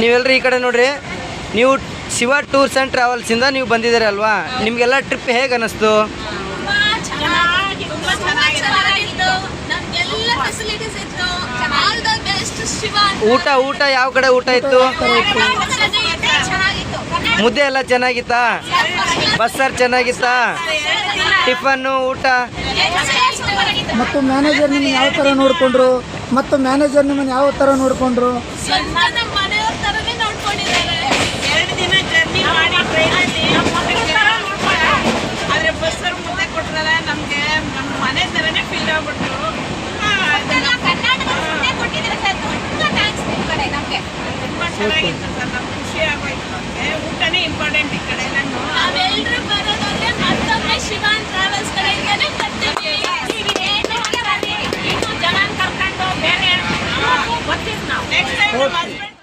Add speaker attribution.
Speaker 1: ನೀವೆಲ್ಲರೂ ಈ ಕಡೆ ನೋಡ್ರಿ. ನೀವು ಶಿವ ಟೂರ್ಸ್ ಆ್ಯಂಡ್ ಟ್ರಾವೆಲ್ಸಿಂದ ನೀವು ಬಂದಿದ್ದೀರಿ ಅಲ್ವಾ? ನಿಮಗೆಲ್ಲ ಟ್ರಿಪ್ ಹೇಗೆ ಅನ್ನಿಸ್ತು? ಊಟ ಯಾವ ಕಡೆ ಊಟ ಇತ್ತು? ಮುದ್ದೆ ಎಲ್ಲ ಚೆನ್ನಾಗಿತ್ತಾ? ಬಸ್ಸಾರು ಚೆನ್ನಾಗಿತ್ತಾ? ಟಿಫನ್ನು ಊಟ?
Speaker 2: ಮತ್ತು ಮ್ಯಾನೇಜರ್ ನಿಮ್ಮನ್ನು ಯಾವ ಥರ ನೋಡಿಕೊಂಡ್ರು?
Speaker 3: ಎರಡು ದಿನ ಜರ್ನಿ ಮಾಡಿ ಆದರೆ ಬಸ್ಸರು ಮುದ್ದೆ ಕೊಟ್ಟರಲ್ಲ ನಮಗೆ ನಮ್ಮ ಮನೆ ಥರನೇ ಫೀಲ್ ಆಗ್ಬಿಟ್ಟು ತುಂಬ ಚೆನ್ನಾಗಿತ್ತು ಸರ್. ನಮ್ಗೆ ಖುಷಿ ಆಗೋಯ್ತು. ನಮಗೆ ಊಟನೇ ಇಂಪಾರ್ಟೆಂಟ್ ಈ ಕಡೆ.
Speaker 4: ನಾವೆಲ್ಲರೂ ಬರೋದಂದ್ರೆ ಮತ್ತೊಮ್ಮೆ ಶಿವಾನ್ ಟ್ರಾವೆಲ್ಸ್ ಕಡೆಯಿಂದನೇ ಬರ್ತೀವಿ. ಜನ ಕರ್ಕೊಂಡು ಬೇರೆ ಗೊತ್ತಿತ್ತು ನಾವು
Speaker 3: ನೆಕ್ಸ್ಟ್ ಟೈಮ್